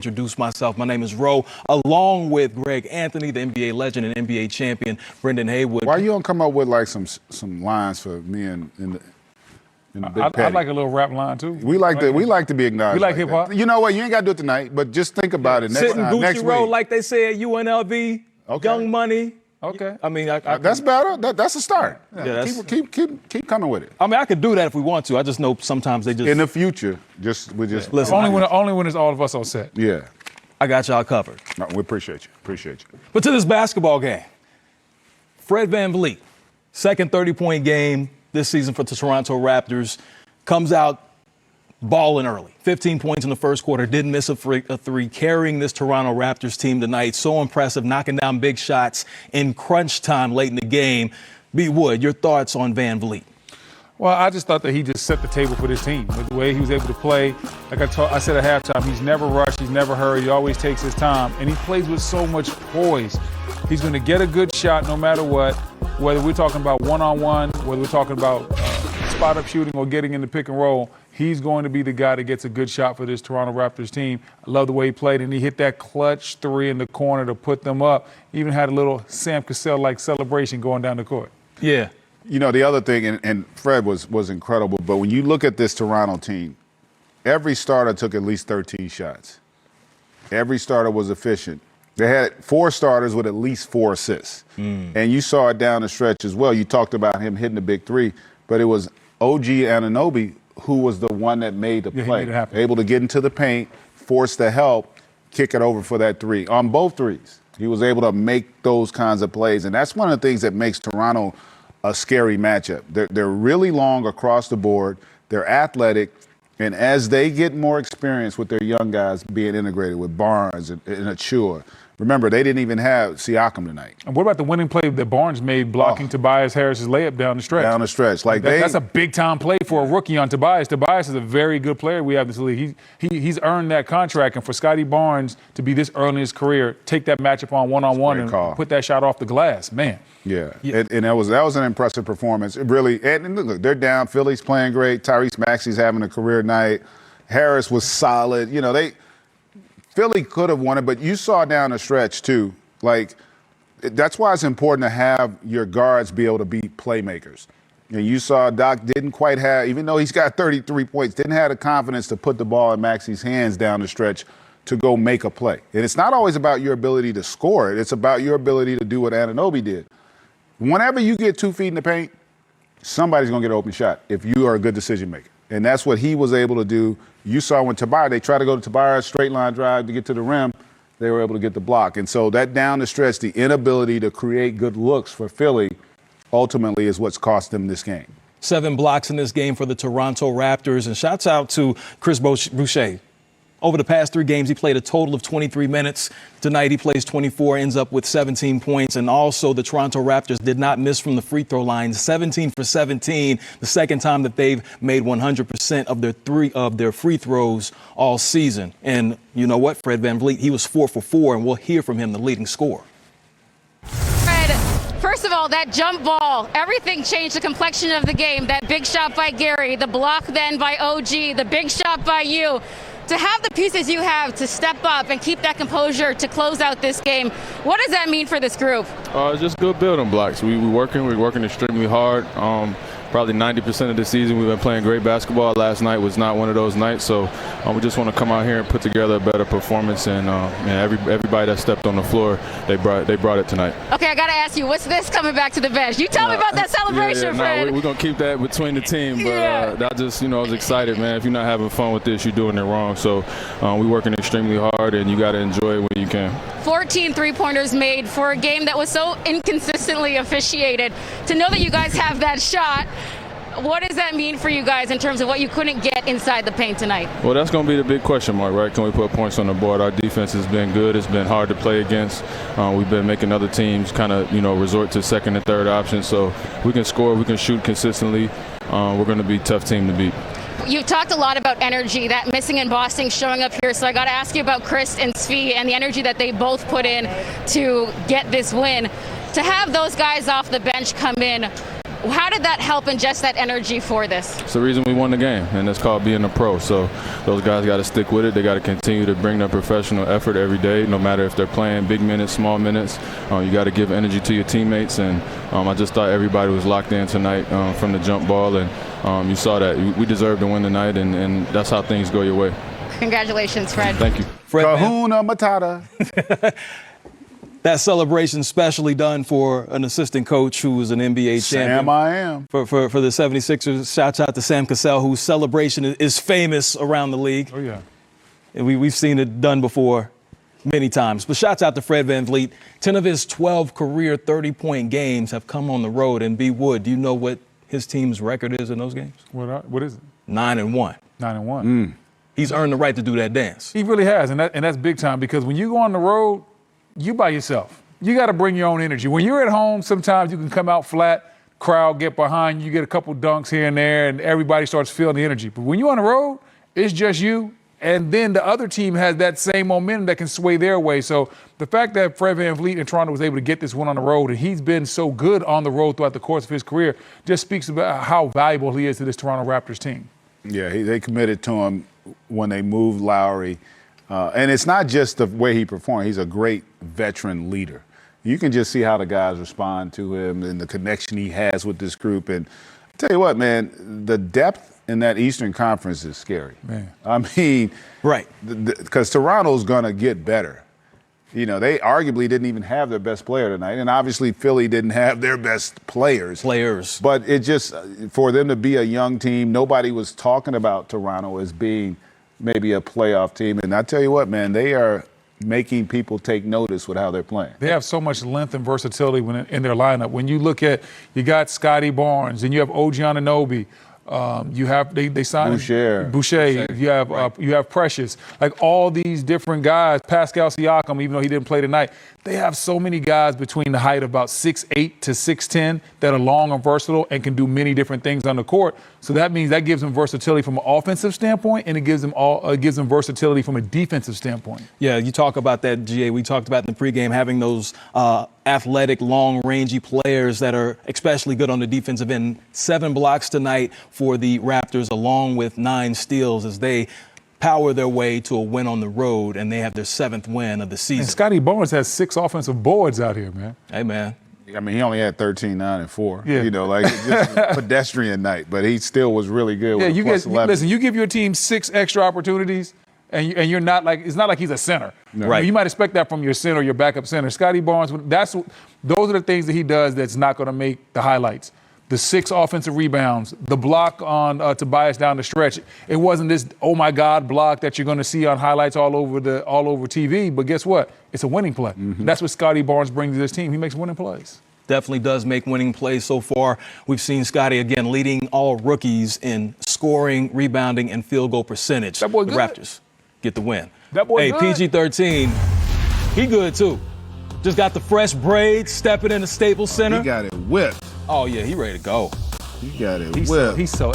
Introduce myself. My name is Ro, along with Greg Anthony, the NBA legend and NBA champion, Brendan Haywood. Why you don't come up with like some lines for me in the Big Patty? I like a little rap line too. We like to be acknowledged. We like hip hop. You know what? You ain't got to do it tonight, but just think about it next Sitting time. Gucci Next roll week. like they say at UNLV. Okay. Young Money. Okay. I mean, That's better. That's a start. Yeah, keep coming with it. I mean, I could do that if we want to. I just know sometimes they just. In the future, Listen, only when it's all of us on set. Yeah. I got y'all covered. No, we appreciate you. Appreciate you. But to this basketball game, Fred VanVleet, second 30-point game this season for the Toronto Raptors, comes out balling early. 15 points in the first quarter, didn't miss a three, carrying this Toronto Raptors team tonight. So impressive, knocking down big shots in crunch time late in the game. B. Wood, your thoughts on VanVleet? Well, I just thought that he just set the table for this team with the way he was able to play. Like I said at halftime, he's never rushed, he's never hurried, he always takes his time, and he plays with so much poise. He's going to get a good shot no matter what, whether we're talking about one-on-one, whether we're talking about spot-up shooting or getting in the pick and roll. He's going to be the guy that gets a good shot for this Toronto Raptors team. I love the way he played, and he hit that clutch three in the corner to put them up. Even had a little Sam Cassell-like celebration going down the court. Yeah. You know, the other thing, and Fred was incredible, but when you look at this Toronto team, every starter took at least 13 shots. Every starter was efficient. They had 4 starters with at least 4 assists. And you saw it down the stretch as well. You talked about him hitting the big three, but it was OG Anunoby who was the one that made the play. Able to get into the paint, force the help, kick it over for that three. On both threes, he was able to make those kinds of plays. And that's one of the things that makes Toronto a scary matchup. They're really long across the board. They're athletic. And as they get more experience with their young guys being integrated with Barnes and Achua, remember, they didn't even have Siakam tonight. And what about the winning play that Barnes made blocking Tobias Harris's layup down the stretch? Down the stretch. That's a big-time play for a rookie on Tobias. Tobias is a very good player we have in this league. He's earned that contract. And for Scotty Barnes to be this early in his career, take that matchup on one-on-one and put that shot off the glass, man. Yeah. And that was an impressive performance. It really, and look, they're down. Philly's playing great. Tyrese Maxey's having a career night. Harris was solid. You know, Philly could have won it, but you saw down the stretch, too. Like, that's why it's important to have your guards be able to be playmakers. And you saw Doc didn't quite have, even though he's got 33 points, didn't have the confidence to put the ball in Maxey's hands down the stretch to go make a play. And it's not always about your ability to score it. It's about your ability to do what Anunoby did. Whenever you get 2 feet in the paint, somebody's going to get an open shot if you are a good decision maker. And that's what he was able to do. You saw when they tried to go to Tobias, straight line drive to get to the rim, they were able to get the block. And so that down the stretch, the inability to create good looks for Philly ultimately is what's cost them this game. 7 blocks in this game for the Toronto Raptors. And shouts out to Chris Boucher. Over the past 3 games, he played a total of 23 minutes. Tonight, he plays 24, ends up with 17 points. And also, the Toronto Raptors did not miss from the free throw line. 17 for 17, the second time that they've made 100% of their free throws all season. And you know what, Fred VanVleet, he was 4 for 4, and we'll hear from him, the leading scorer. Fred, first of all, that jump ball, everything changed the complexion of the game. That big shot by Gary, the block then by OG, the big shot by you. To have the pieces you have to step up and keep that composure to close out this game, what does that mean for this group? Just good building blocks. We're working extremely hard. Probably 90% of the season we've been playing great basketball. Last night was not one of those nights, so we just want to come out here and put together a better performance. And everybody that stepped on the floor, they brought it tonight. Okay, I got to ask you, what's this coming back to the bench? You tell me about that celebration, Fred. We're going to keep that between the team, but I just, I was excited, man. If you're not having fun with this, you're doing it wrong. So we're working extremely hard, and you got to enjoy it when you can. 14 three-pointers made for a game that was so inconsistently officiated. To know that you guys have that shot, what does that mean for you guys in terms of what you couldn't get inside the paint tonight? Well, that's going to be the big question mark, right? Can we put points on the board? Our defense has been good. It's been hard to play against. We've been making other teams kind of, resort to second and third options. So we can score, we can shoot consistently. We're going to be a tough team to beat. You've talked a lot about energy, that missing in Boston showing up here. So I got to ask you about Chris and Svi and the energy that they both put in to get this win. To have those guys off the bench come in, How did that help ingest that energy for this? It's the reason we won the game, and it's called being a pro. So those guys got to stick with it. They got to continue to bring their professional effort every day, no matter if they're playing big minutes, small minutes. You got to give energy to your teammates, and I just thought everybody was locked in tonight from the jump ball, and you saw that. We deserved to win tonight, and that's how things go your way. Congratulations, Fred. Thank you. Fred, Kahuna Matata. that celebration specially done for an assistant coach who was an NBA champion. Sam I am. For the 76ers, shouts out to Sam Cassell, whose celebration is famous around the league. Oh, yeah. And we've seen it done before many times. But shouts out to Fred VanVleet. 10 of his 12 career 30-point games have come on the road. And B. Wood, do you know what his team's record is in those games? What is it? 9-1. 9-1. He's earned the right to do that dance. He really has, and that's big time, because when you go on the road, you by yourself. You got to bring your own energy. When you're at home, sometimes you can come out flat, crowd get behind you, get a couple dunks here and there, and everybody starts feeling the energy. But when you're on the road, it's just you, and then the other team has that same momentum that can sway their way. So the fact that Fred VanVleet in Toronto was able to get this one on the road, and he's been so good on the road throughout the course of his career, just speaks about how valuable he is to this Toronto Raptors team. Yeah, they committed to him when they moved Lowry. And it's not just the way he performed. He's a great veteran leader. You can just see how the guys respond to him and the connection he has with this group. And I tell you what, man, the depth in that Eastern Conference is scary. Man. I mean, Right. Because Toronto's going to get better. You know, they arguably didn't even have their best player tonight. And obviously Philly didn't have their best players. But it just, for them to be a young team, nobody was talking about Toronto as being maybe a playoff team. And I tell you what, man, they are making people take notice with how they're playing. They have so much length and versatility in their lineup. When you look at, you got Scotty Barnes, and you have OG Anunoby. You have they signed Boucher. You have Precious. Like all these different guys. Pascal Siakam, even though he didn't play tonight, they have so many guys between the height of about 6'8" to 6'10" that are long and versatile and can do many different things on the court. So that means that gives them versatility from an offensive standpoint, and it gives them versatility from a defensive standpoint. Yeah, you talk about that, GA. We talked about in the pregame having those athletic, long-rangey players that are especially good on the defensive end. 7 blocks tonight for the Raptors, along with 9 steals as they power their way to a win on the road, and they have their 7th win of the season. And Scotty Barnes has 6 offensive boards out here, man. Hey, man. I mean, he only had 13, 9, and 4. Yeah. You know, like just a pedestrian night, but he still was really good. Yeah, with you plus get 11. listen. You give your team 6 extra opportunities, and you're not like, it's not like he's a center. No. Right. You might expect that from your center, your backup center. Scotty Barnes, those are the things that he does that's not going to make the highlights. The 6 offensive rebounds, the block on Tobias down the stretch. It wasn't this oh my God block that you're going to see on highlights all over TV. But guess what? It's a winning play. Mm-hmm. That's what Scotty Barnes brings to this team. He makes winning plays. Definitely does make winning plays so far. We've seen Scotty, again, leading all rookies in scoring, rebounding, and field goal percentage. That boy the good. Raptors get the win. That boy Hey, good. PG-13, he good too. Just got the fresh braids, stepping in the Staples Center. He got it whipped. Oh, yeah, he ready to go. He got it whipped. He's so